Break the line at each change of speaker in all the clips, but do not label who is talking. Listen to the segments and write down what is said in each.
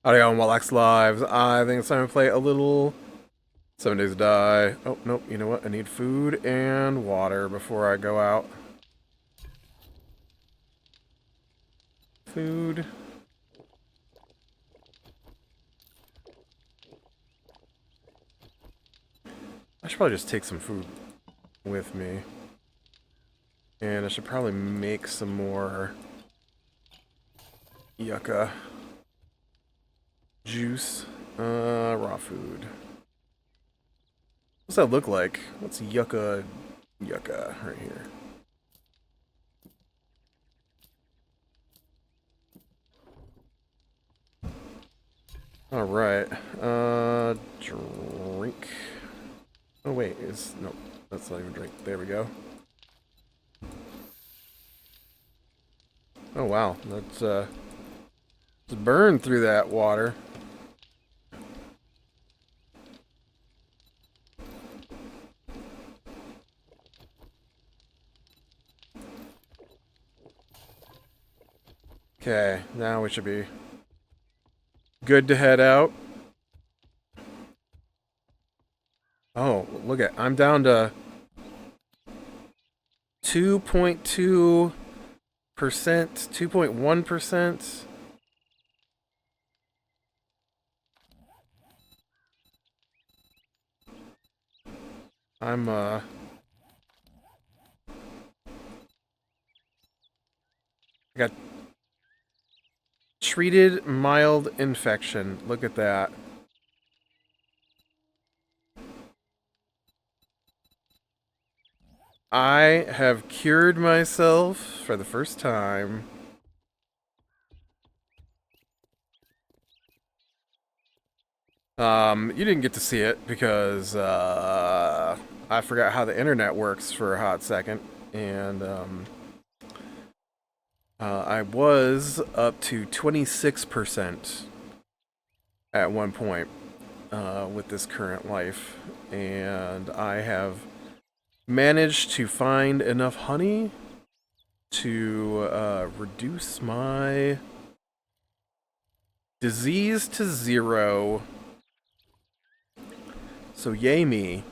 Audio on Wallach Lives. I think it's time to play a little 7 Days to Die. Oh, nope. You know what? I need food and water before I go out. Food. I should probably just take some food with me. And I should probably make some more yucca juice. Raw food. What's that look like? What's yucca right here? Alright. Drink. Oh wait, no, that's not even drink. There we go. Oh wow, that's burned through that water. Okay, now we should be good to head out. Oh, look at, I'm down to 2.2%, 2.1%. I got treated mild infection. Look at that. I have cured myself for the first time. You didn't get to see it because I forgot how the internet works for a hot second, and I was up to 26% at one point with this current life, and I have managed to find enough honey to reduce my disease to 0. So yay me.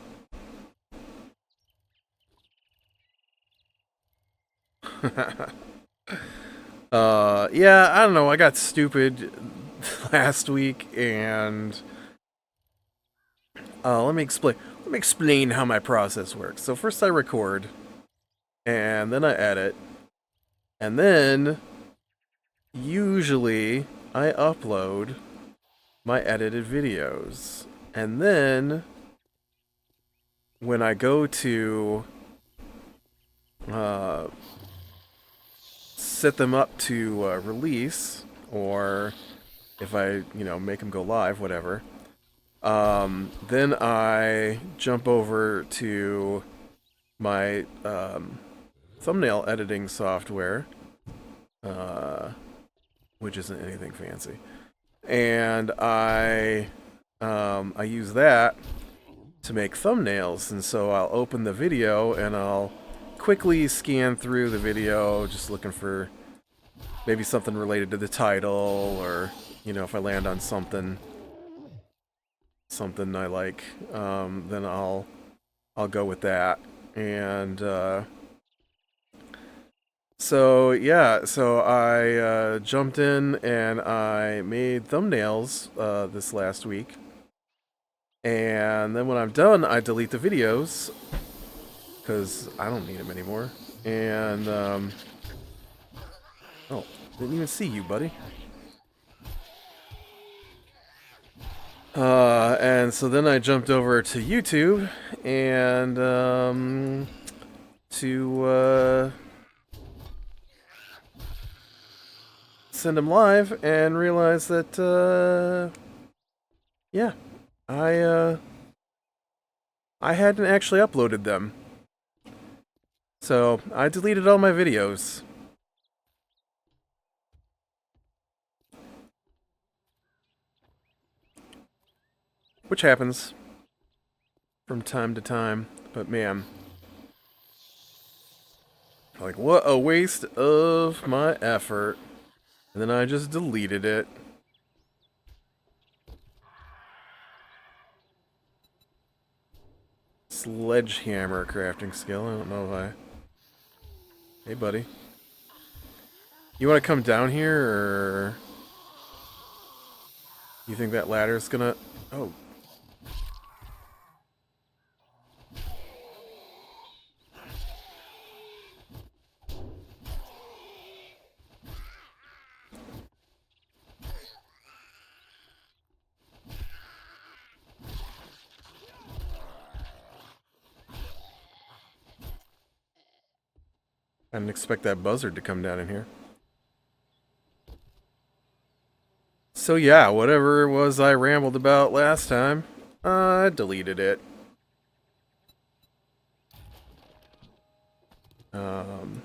Yeah, I don't know, I got stupid last week, and let me explain how my process works. So first I record, and then I edit, and then usually I upload my edited videos. And then when I go to set them up to release, or if I, make them go live, whatever, then I jump over to my thumbnail editing software, which isn't anything fancy, and I use that to make thumbnails. And so I'll open the video and I'll quickly scan through the video, just looking for maybe something related to the title, or if I land on something I like, then I'll go with that. And so I jumped in and I made thumbnails this last week, and then when I'm done, I delete the videos because I don't need them anymore. And oh, didn't even see you, buddy. And so then I jumped over to YouTube and to send them live, and realized that yeah, I hadn't actually uploaded them. So I deleted all my videos. which happens from time to time. But man, like, what a waste of my effort. And then I just deleted it. Sledgehammer crafting skill. I don't know if I... Hey, buddy. You want to come down here, or... You think that ladder's gonna... Oh. I didn't expect that buzzard to come down in here. So yeah, whatever it was I rambled about last time, I deleted it. I'm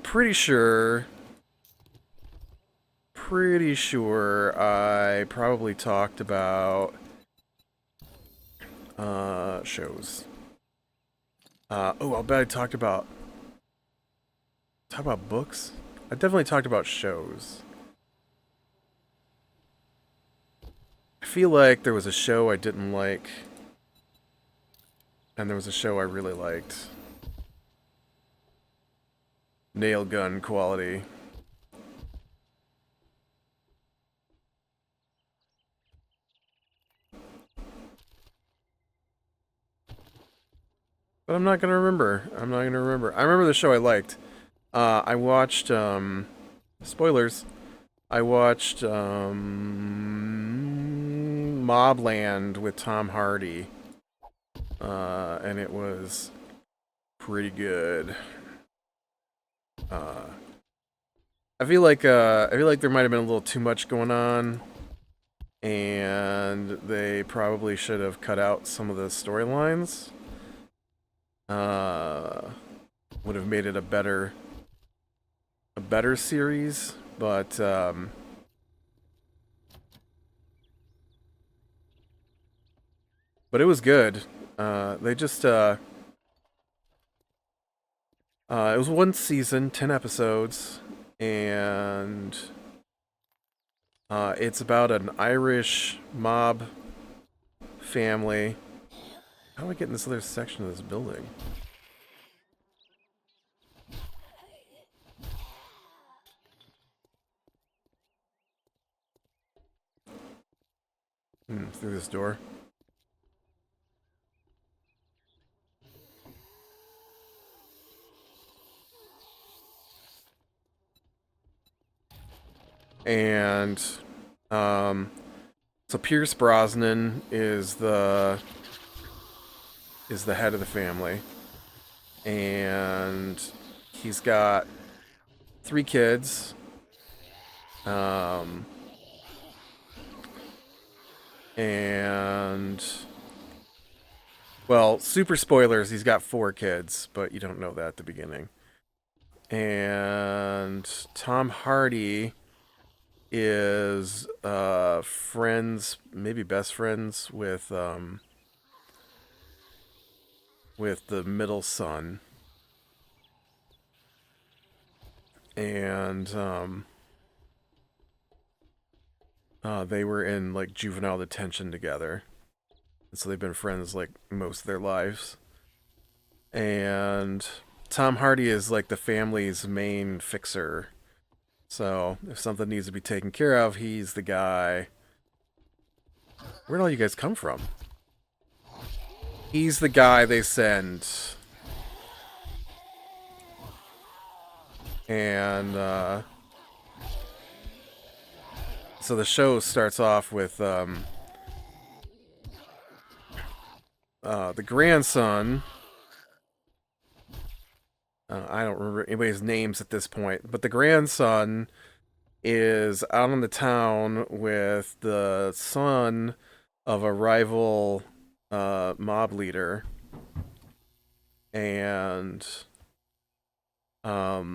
pretty sure I probably talked about shows. I'll bet I talked about books. I definitely talked about shows. I feel like there was a show I didn't like, and there was a show I really liked. Nail gun quality. But I'm not gonna remember. I remember the show I liked. I watched, spoilers. I watched, Mobland with Tom Hardy. And it was pretty good. I feel like there might have been a little too much going on, and they probably should have cut out some of the storylines. Would have made it a better series, but it was good. They just it was one season, 10 episodes, and it's about an Irish mob family. How do I get in this other section of this building? Through this door. And so Pierce Brosnan is the head of the family, and he's got 3 kids. And well, super spoilers, he's got 4 kids, but you don't know that at the beginning. And Tom Hardy is friends, maybe best friends with the middle son. And they were in like juvenile detention together, and so they've been friends like most of their lives. And Tom Hardy is like the family's main fixer. So if something needs to be taken care of, he's the guy. Where'd all you guys come from? He's the guy they send. And so the show starts off with the grandson. I don't remember anybody's names at this point, but the grandson is out in the town with the son of a rival mob leader, and by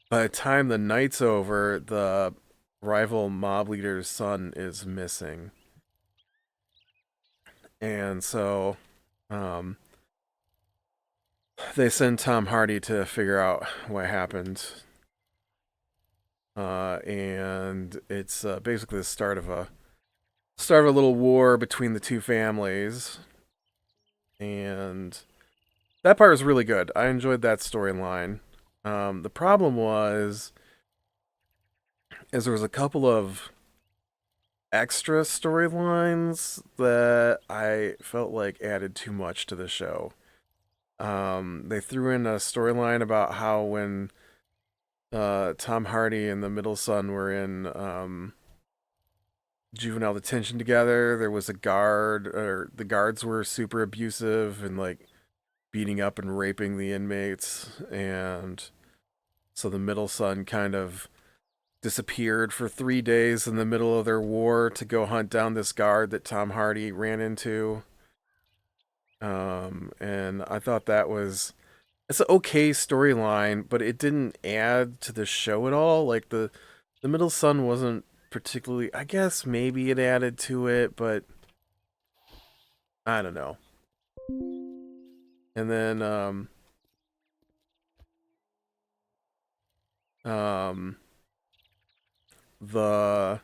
the time the night's over, the rival mob leader's son is missing. And so um, they send Tom Hardy to figure out what happened. And it's basically the start of a little war between the two families. And that part was really good. I enjoyed that storyline. The problem was, is there was a couple of extra storylines that I felt like added too much to the show. They threw in a storyline about how when Tom Hardy and the middle son were in juvenile detention together, there was a guard, or the guards were super abusive and like beating up and raping the inmates, and so the middle son kind of disappeared for 3 days in the middle of their war to go hunt down this guard that Tom Hardy ran into. And I thought it's an okay storyline, but it didn't add to the show at all. Like the middle son wasn't particularly. I guess maybe it added to it, but I don't know. And then um the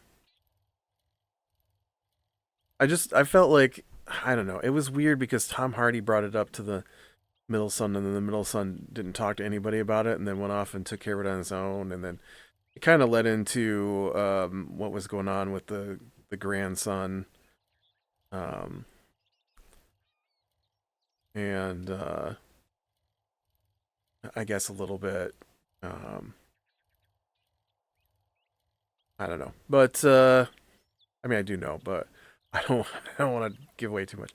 I felt like, I don't know. It was weird because Tom Hardy brought it up to the middle son, and then the middle son didn't talk to anybody about it, and then went off and took care of it on his own, and then it kind of led into what was going on with the grandson, um, and I guess a little bit. Um, I don't know, but I mean I do know, but I don't I don't want to give away too much.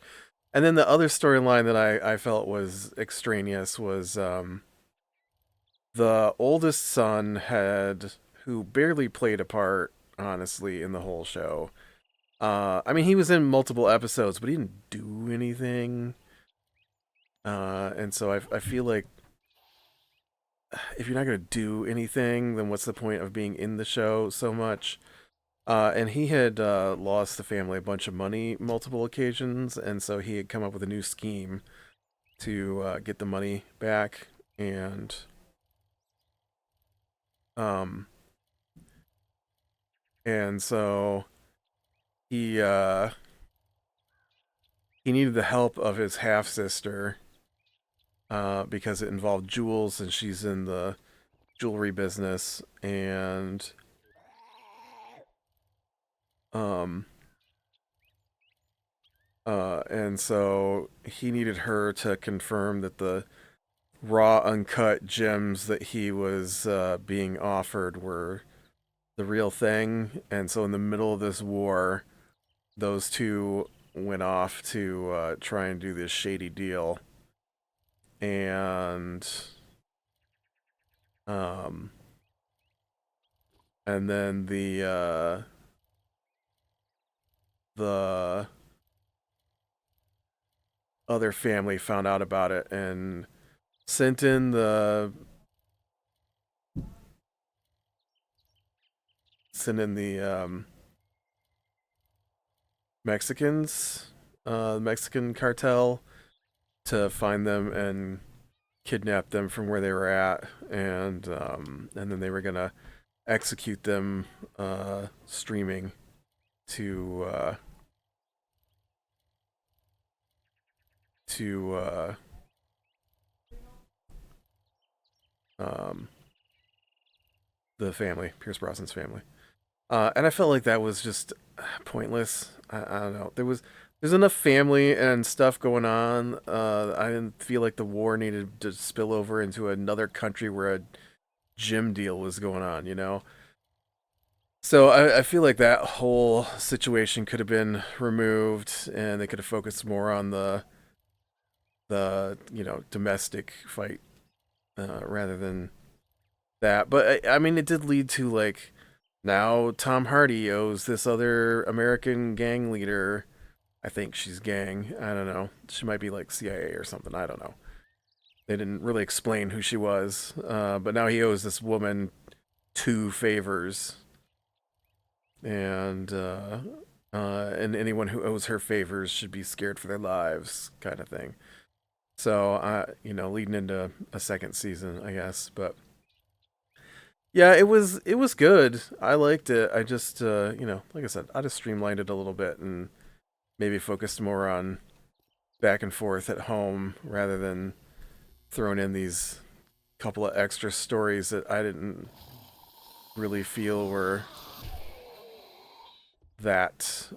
And then the other storyline that I felt was extraneous was the oldest son had, who barely played a part, honestly, in the whole show. I mean, he was in multiple episodes, but he didn't do anything. And so I feel like if you're not going to do anything, then what's the point of being in the show so much? And he had lost the family a bunch of money multiple occasions, and so he had come up with a new scheme to get the money back, um, and so he he needed the help of his half sister because it involved jewels, and she's in the jewelry business, um, and so he needed her to confirm that the raw, uncut gems that he was being offered were the real thing. And so, in the middle of this war, those two went off to try and do this shady deal. And um, and then the other family found out about it and sent in the Mexicans, Mexican cartel, to find them and kidnap them from where they were at, and then they were gonna execute them streaming to to um, the family, Pierce Brosnan's family. And I felt like that was just pointless. I don't know. There's enough family and stuff going on. I didn't feel like the war needed to spill over into another country where a gym deal was going on. So I feel like that whole situation could have been removed, and they could have focused more on the domestic fight rather than that. But I mean, it did lead to, like, now Tom Hardy owes this other American gang leader. I think she's gang. I don't know. She might be like CIA or something. I don't know. They didn't really explain who she was. But now he owes this woman two favors. and anyone who owes her favors should be scared for their lives, kind of thing. So, leading into a second season, I guess. But yeah, it was good. I liked it. I just, like I said, I just streamlined it a little bit and maybe focused more on back and forth at home rather than throwing in these couple of extra stories that I didn't really feel were that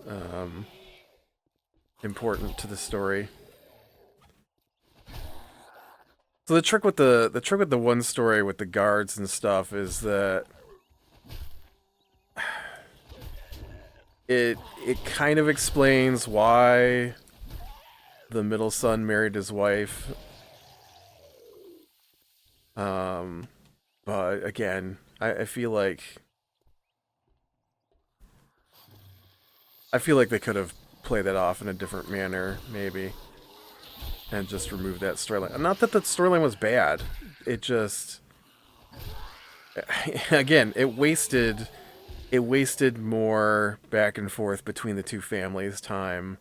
important to the story. So the trick with the one story with the guards and stuff is that it kind of explains why the middle son married his wife. Um, but again, I feel like they could have played that off in a different manner, maybe, and just removed that storyline. Not that the storyline was bad. It just, again, it wasted more back and forth between the two families' time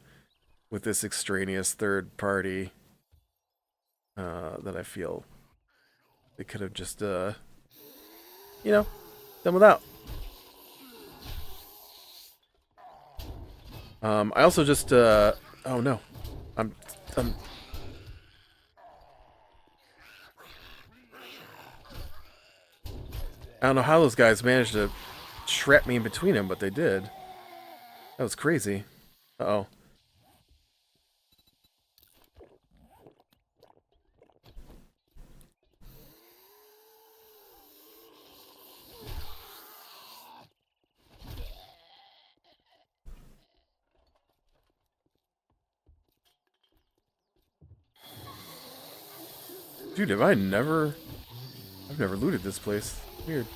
with this extraneous third party that I feel they could have just, done without. I also just, oh no, I'm, I'm, I don't know how those guys managed to trap me in between them, but they did. That was crazy. Uh-oh. Dude, I've never looted this place. Weird.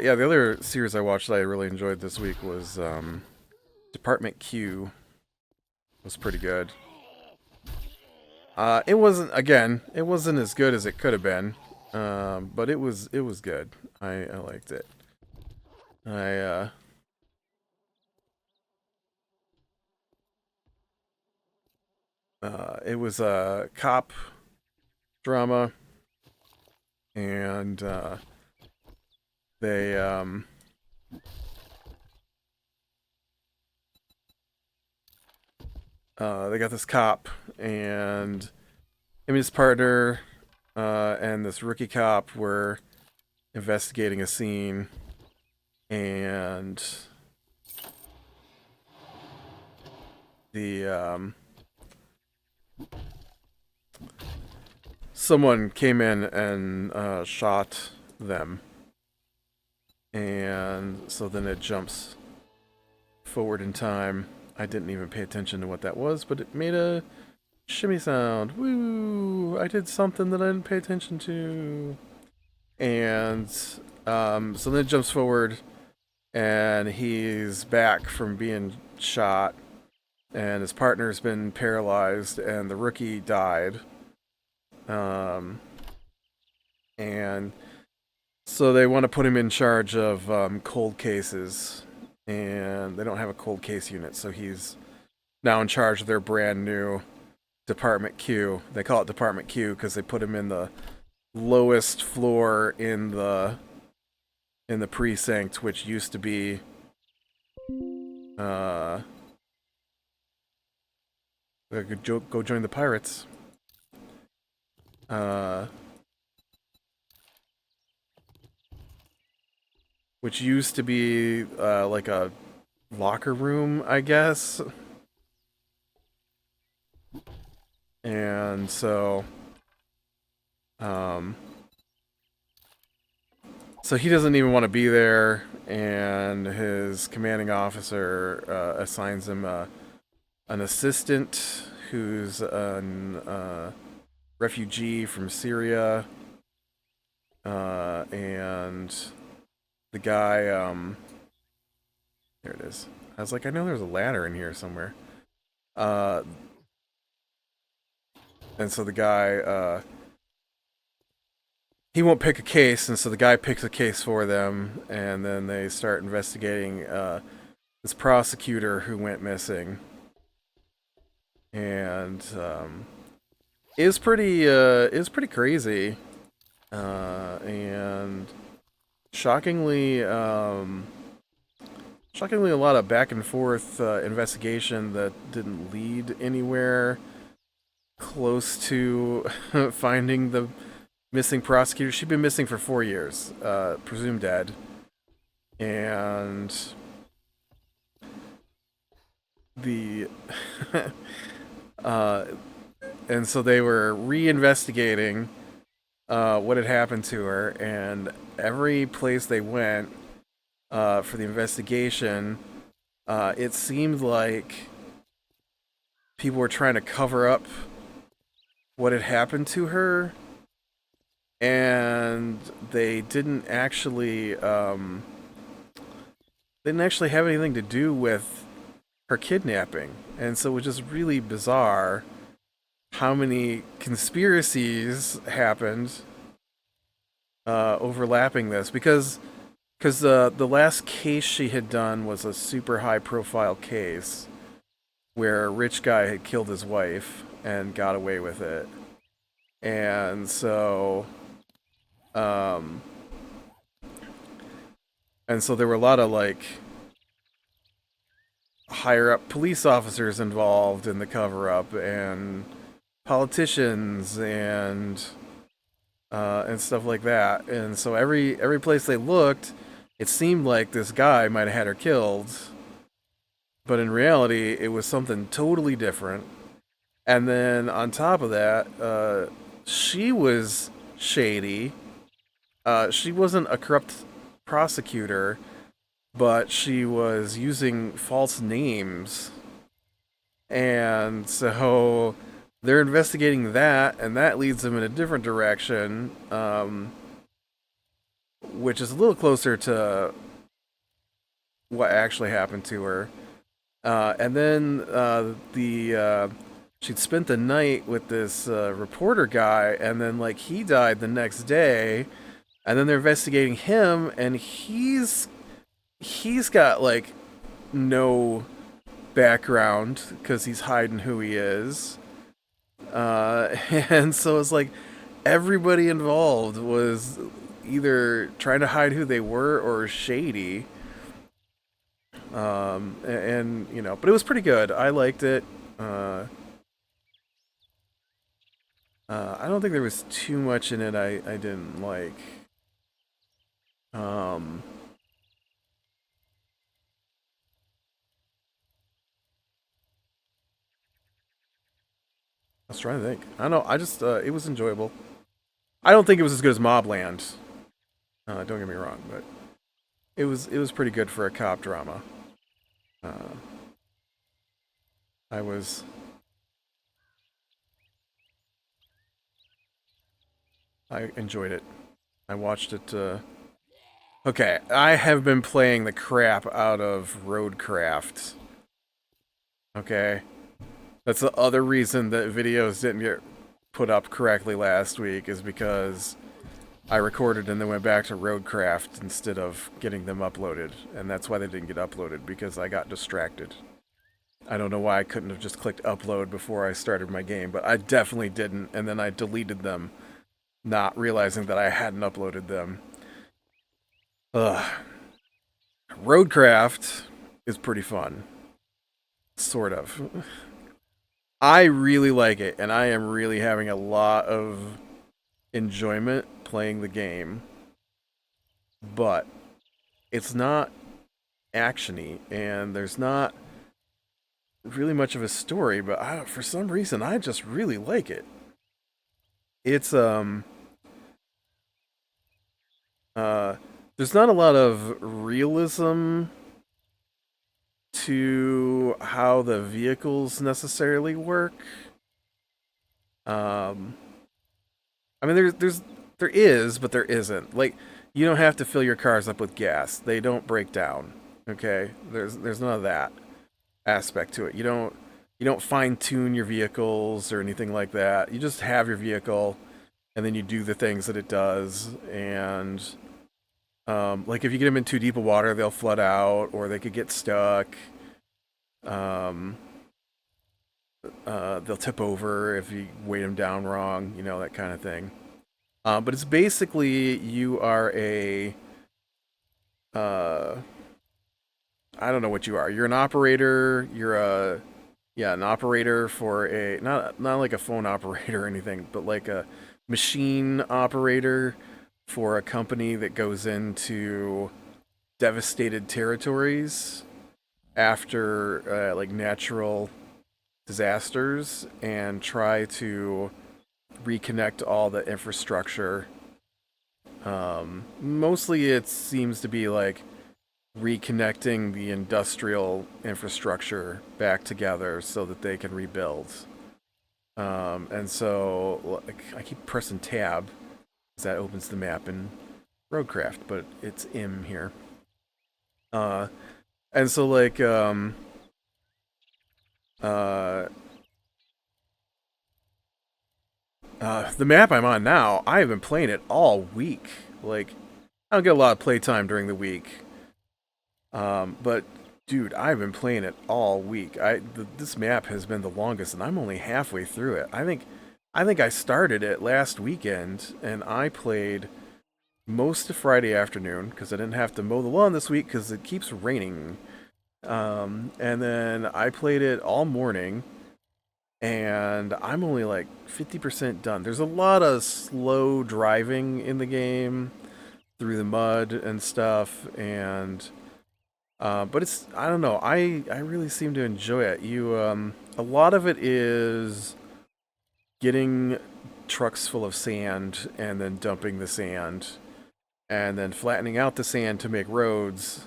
Yeah, the other series I watched that I really enjoyed this week was Department Q. Was pretty good. It wasn't as good as it could have been, but it was good. I liked it. I It was a cop drama, and they they got this cop and him and his partner and this rookie cop were investigating a scene, and the someone came in and shot them, and so then it jumps forward in time. I didn't even pay attention to what that was, but it made a shimmy sound. Woo! I did something that I didn't pay attention to. And so then it jumps forward, and he's back from being shot, and his partner's been paralyzed, and the rookie died. Um, and so they want to put him in charge of cold cases, and they don't have a cold case unit, so he's now in charge of their brand new Department Q. They call it Department Q because they put him in the lowest floor in the precinct, which used to be uh go join the pirates. Uh, which used to be like a locker room, I guess. And um so he doesn't even want to be there, and his commanding officer assigns him an assistant who's an refugee from Syria, and the guy. There it is. I was like, I know there's a ladder in here somewhere. Uh, and so the guy, he won't pick a case, and so the guy picks a case for them, and then they start investigating this prosecutor who went missing, and is pretty crazy, and shockingly, shockingly a lot of back and forth investigation that didn't lead anywhere close to finding the missing prosecutor. She'd been missing for 4 years, presumed dead, and the uh, and so they were reinvestigating what had happened to her, and every place they went for the investigation, it seemed like people were trying to cover up what had happened to her, and they didn't actually have anything to do with her kidnapping. And so it was just really bizarre how many conspiracies happened overlapping this, because the last case she had done was a super high profile case where a rich guy had killed his wife and got away with it. And so um there were a lot of like higher up police officers involved in the cover up, and politicians and stuff like that. And so every place they looked, it seemed like this guy might have had her killed, but in reality, it was something totally different. And then on top of that, she was shady. She wasn't a corrupt prosecutor, but she was using false names. And so they're investigating that, and that leads them in a different direction, which is a little closer to what actually happened to her. And then she'd spent the night with this reporter guy, and then like he died the next day, and then they're investigating him, and he's got like no background because he's hiding who he is. And so it's like everybody involved was either trying to hide who they were or shady. And you know, but it was pretty good. I liked it. I don't think there was too much in it I didn't like. Um, I was trying to think. I don't know. I just it was enjoyable. I don't think it was as good as Mobland. Don't get me wrong, but it was pretty good for a cop drama. Uh, I was I enjoyed it. I watched it. Okay, I have been playing the crap out of Roadcraft. Okay, that's the other reason that videos didn't get put up correctly last week, is because I recorded and then went back to Roadcraft instead of getting them uploaded, and that's why they didn't get uploaded, because I got distracted. I don't know why I couldn't have just clicked upload before I started my game, but I definitely didn't, and then I deleted them, not realizing that I hadn't uploaded them. Ugh. Roadcraft is pretty fun. Sort of. I really like it, and I am really having a lot of enjoyment playing the game. But it's not actiony, and there's not really much of a story, but for some reason I just really like it. It's uh there's not a lot of realism into how the vehicles necessarily work. I mean, there is, but there isn't. Like, you don't have to fill your cars up with gas. They don't break down. Okay, there's none of that aspect to it. You don't fine tune your vehicles or anything like that. You just have your vehicle, and then you do the things that it does. And like if you get them in too deep of water, they'll flood out, or they could get stuck. Um, they'll tip over if you weight them down wrong, that kind of thing. But it's basically you are uh, I don't know what you are. You're an operator. You're an operator for not like a phone operator or anything, but like a machine operator for a company that goes into devastated territories after like natural disasters and try to reconnect all the infrastructure. Mostly it seems to be like reconnecting the industrial infrastructure back together so that they can rebuild. And so like, I keep pressing tab because that opens the map in Roadcraft, but it's M here. And so like uh, the map I'm on now, I have been playing it all week. Like, I don't get a lot of playtime during the week. But dude, I've been playing it all week. This map has been the longest, and I'm only halfway through it. I think I started it last weekend, and I played most of Friday afternoon because I didn't have to mow the lawn this week because it keeps raining. And then I played it all morning, and I'm only like 50% done. There's a lot of slow driving in the game through the mud and stuff, and but I don't know. I really seem to enjoy it. A lot of it is getting trucks full of sand and then dumping the sand and then flattening out the sand to make roads.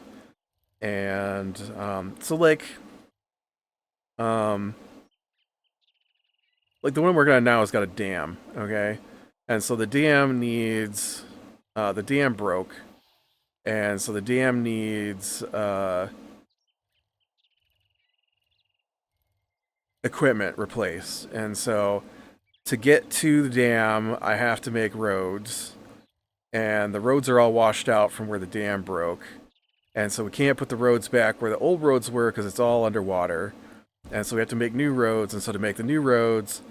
And so um like the one I'm working on now has got a dam, okay? And so the dam broke, and so the dam needs equipment replaced. And so to get to the dam, I have to make roads, and the roads are all washed out from where the dam broke. And so we can't put the roads back where the old roads were because it's all underwater. And so we have to make new roads. And so to make the new roads,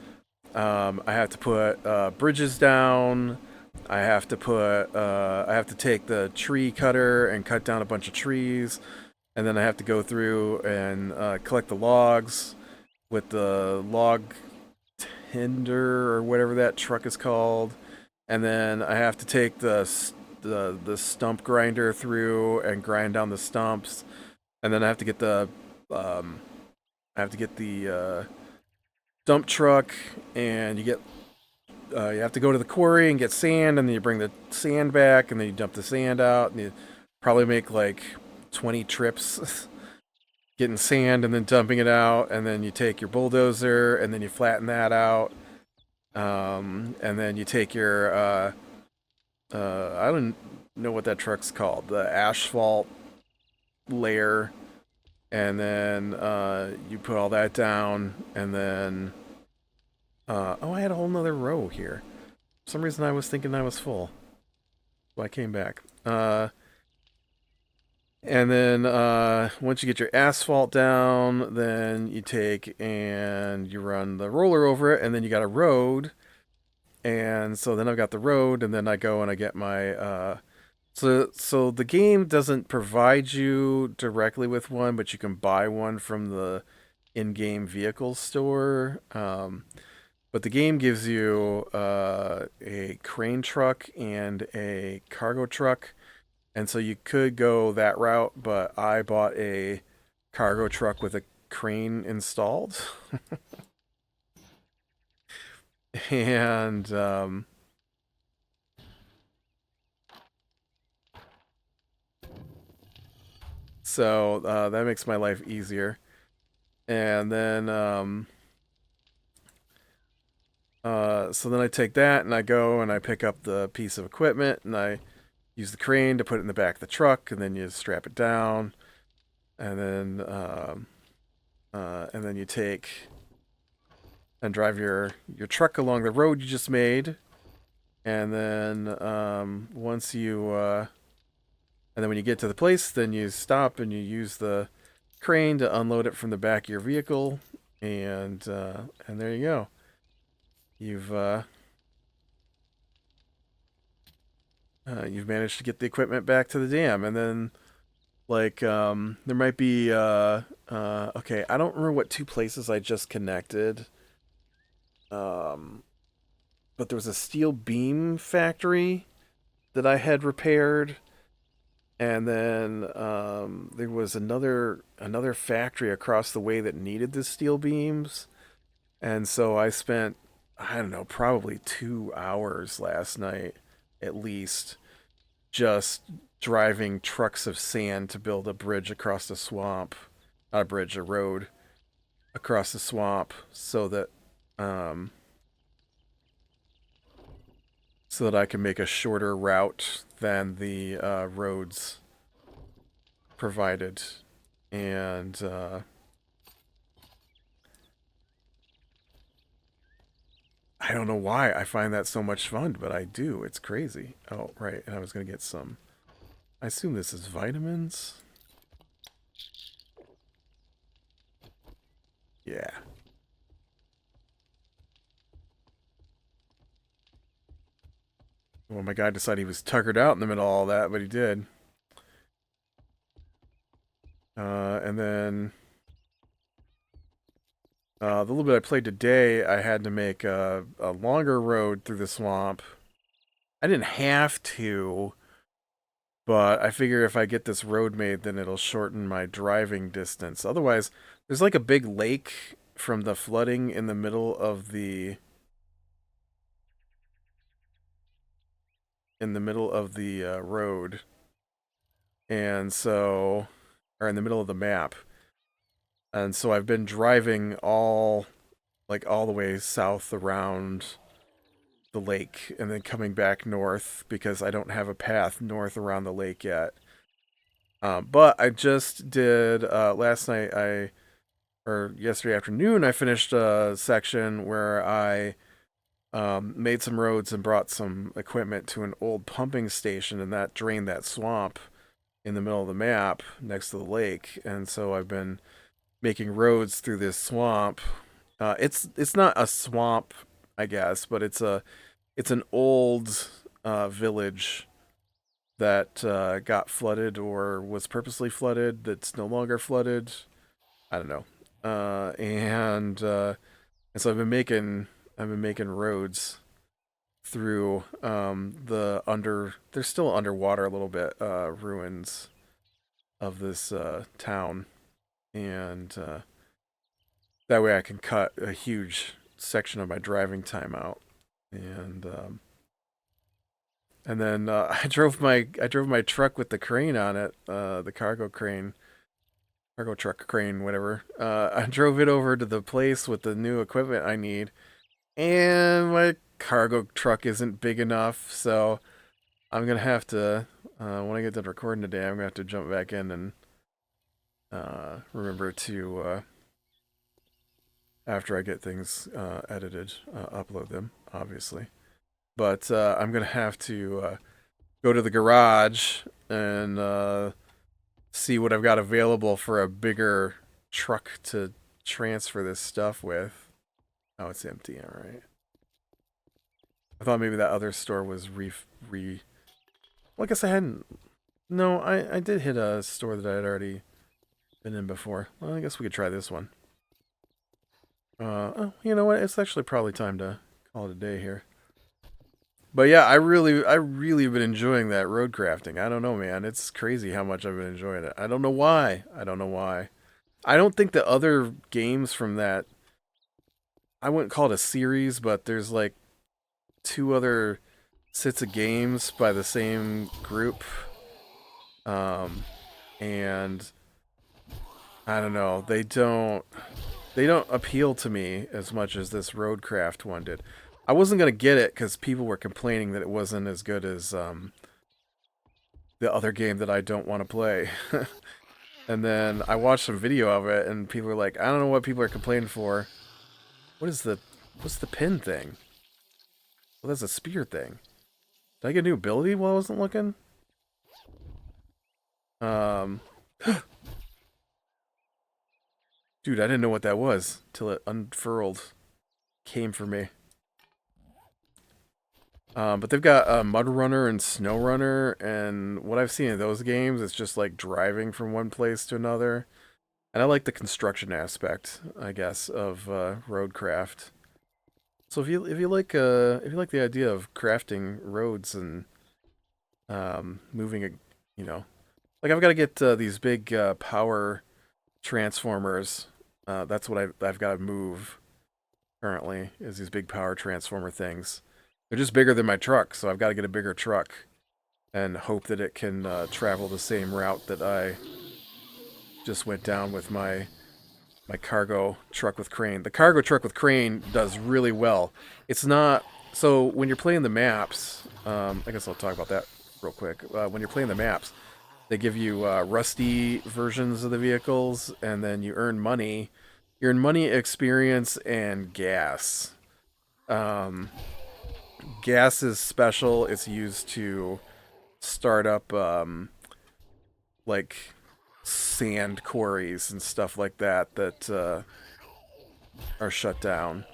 I have to put bridges down. I have to take the tree cutter and cut down a bunch of trees. And then I have to go through and collect the logs with the log tender or whatever that truck is called. And then I have to take the stump grinder through and grind down the stumps. And then I have to get the dump truck, and you have to go to the quarry and get sand, and then you bring the sand back, and then you dump the sand out, and you probably make like 20 trips getting sand and then dumping it out, and then you take your bulldozer and then you flatten that out, and then you take your I don't know what that truck's called, the asphalt layer, and then you put all that down, and then I had a whole nother row here. For some reason I was thinking I was full, so I came back. And then once you get your asphalt down, then you take and you run the roller over it, and then you got a road. And so then I've got the road, and then I go and I get my so the game doesn't provide you directly with one, but you can buy one from the in-game vehicle store. But the game gives you a crane truck and a cargo truck. And so you could go that route, but I bought a cargo truck with a crane installed. And So that makes my life easier. And then so then I take that and I go and I pick up the piece of equipment and I use the crane to put it in the back of the truck, and then you strap it down, and then you take and drive your truck along the road you just made, and then and then when you get to the place, then you stop and you use the crane to unload it from the back of your vehicle, and there you go. You've managed to get the equipment back to the dam, and then like there might be okay, I don't remember what two places I just connected. But there was a steel beam factory that I had repaired, and then there was another factory across the way that needed the steel beams, and so I spent, I don't know, probably 2 hours last night at least, just driving trucks of sand to build a bridge across the swamp, not a bridge, a road across the swamp, um, so that I can make a shorter route than the roads provided. And I don't know why I find that so much fun, but I do. It's crazy. Oh, right. And I was going to get some. I assume this is vitamins. Yeah. Well, my guy decided he was tuckered out in the middle of all that, but he did. And then the little bit I played today, I had to make a longer road through the swamp. I didn't have to, but I figure if I get this road made, then it'll shorten my driving distance. Otherwise, there's like a big lake from the flooding in the middle of the road, and so, or in the middle of the map. And so I've been driving all the way south around the lake and then coming back north because I don't have a path north around the lake yet. But I just did last night, or yesterday afternoon, I finished a section where I made some roads and brought some equipment to an old pumping station, and that drained that swamp in the middle of the map next to the lake. And so I've been making roads through this swamp. It's not a swamp, I guess, but it's an old village that got flooded or was purposely flooded. That's no longer flooded. I don't know. And so I've been making roads through they're still underwater a little bit, ruins of this town, and that way I can cut a huge section of my driving time out. And then I drove my truck with the crane on it, the cargo truck crane, whatever. I drove it over to the place with the new equipment I need, and my cargo truck isn't big enough, so I'm gonna have to, when I get done recording today, I'm gonna have to jump back in and remember to, after I get things edited, upload them, obviously. But I'm gonna have to go to the garage and see what I've got available for a bigger truck to transfer this stuff with. Oh, it's empty. All right. I thought maybe that other store was Well, I guess I hadn't. No, I did hit a store that I had already been in before. Well, I guess we could try this one. Oh, you know what? It's actually probably time to call it a day here. But yeah, I really have been enjoying that road crafting. I don't know, man. It's crazy how much I've been enjoying it. I don't know why. I don't know why. I don't think the other games from that, I wouldn't call it a series, but there's like 2 other sets of games by the same group. And I don't know. They don't appeal to me as much as this Roadcraft one did. I wasn't gonna get it because people were complaining that it wasn't as good as the other game that I don't want to play. And then I watched some video of it, and people were like, "I don't know what people are complaining for. What's the pin thing? Well, that's a spear thing. Did I get a new ability while I wasn't looking? Dude, I didn't know what that was till it unfurled, came for me. But they've got Mud Runner and Snow Runner, and what I've seen in those games, it's just like driving from one place to another. And I like the construction aspect, I guess, of Roadcraft. So if you like the idea of crafting roads and moving a, you know, like I've got to get these big power transformers. That's what I've got to move currently, is these big power transformer things. They're just bigger than my truck, so I've got to get a bigger truck and hope that it can travel the same route that I just went down with my cargo truck with crane. The cargo truck with crane does really well. It's not... So when you're playing the maps, I guess I'll talk about that real quick. When you're playing the maps, they give you rusty versions of the vehicles, and then you earn money. You earn money, experience, and gas. Gas is special. It's used to start up like sand quarries and stuff like that that are shut down.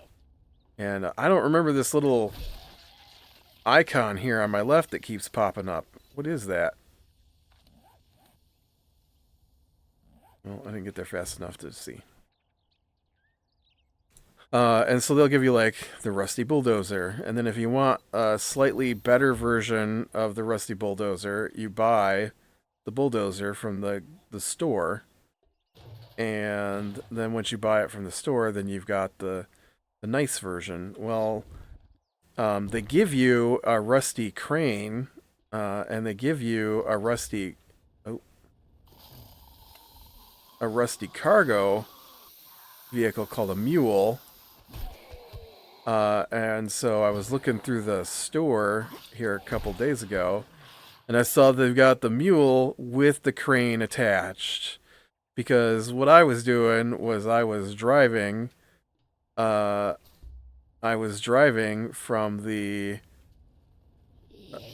And I don't remember this little icon here on my left that keeps popping up. What is that? Well, I didn't get there fast enough to see. And so they'll give you like the Rusty Bulldozer, and then if you want a slightly better version of the Rusty Bulldozer, you buy the Bulldozer from the store, and then once you buy it from the store, then you've got the nice version. Well, they give you a Rusty Crane, and they give you a Rusty cargo vehicle called a Mule. And so I was looking through the store here a couple days ago, and I saw they've got the Mule with the crane attached. Because what I was doing was I was driving from the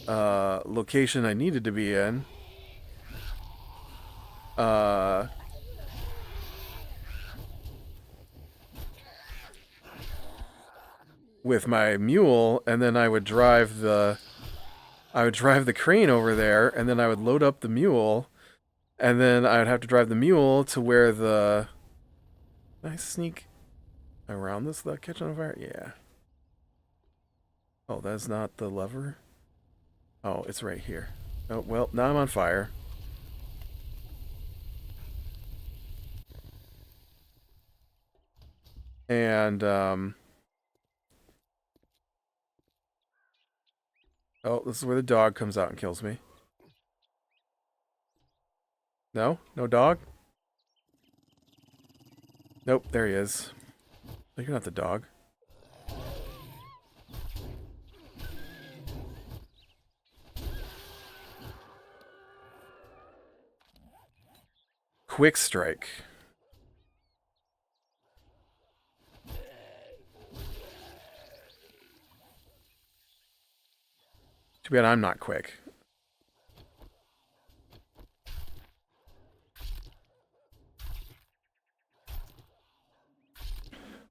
location I needed to be in. With my mule, and then I would drive the crane over there, and then I would load up the mule, and then I would have to drive the mule to where the... Can I sneak around this without catching on fire? Yeah. Oh, that's not the lever? Oh, it's right here. Oh, well, now I'm on fire. And, oh, this is where the dog comes out and kills me. No? No dog? Nope, there he is. No, you're not the dog. Quick strike. Too bad I'm not quick.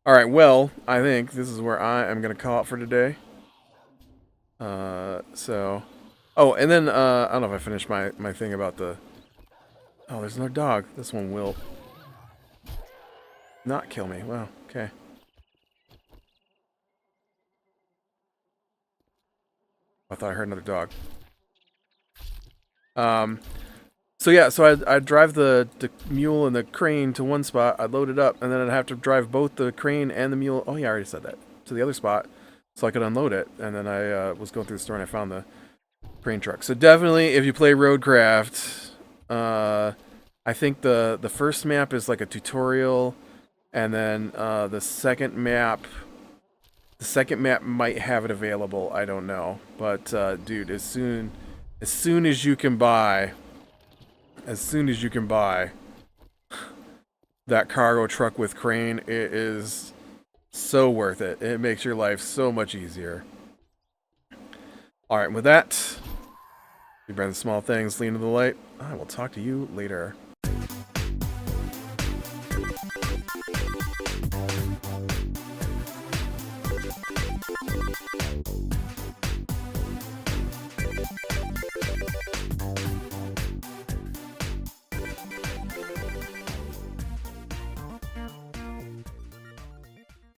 Alright, well, I think this is where I am going to call it for today. So... Oh, and then, I don't know if I finished my thing about the... Oh, there's another dog. This one will not kill me. Wow, okay. I thought I heard another dog. So yeah, so I'd drive the mule and the crane to one spot, I'd load it up, and then I'd have to drive both the crane and the mule, oh yeah, I already said that, to the other spot, so I could unload it, and then I was going through the store and I found the crane truck. So definitely, if you play Roadcraft, I I think the first map is like a tutorial, and then the second map might have it available. I don't know, but dude, as soon as you can buy, that cargo truck with crane, it is so worth it. It makes your life so much easier. All right, with that, we bring the small things, lean to the light. I will talk to you later.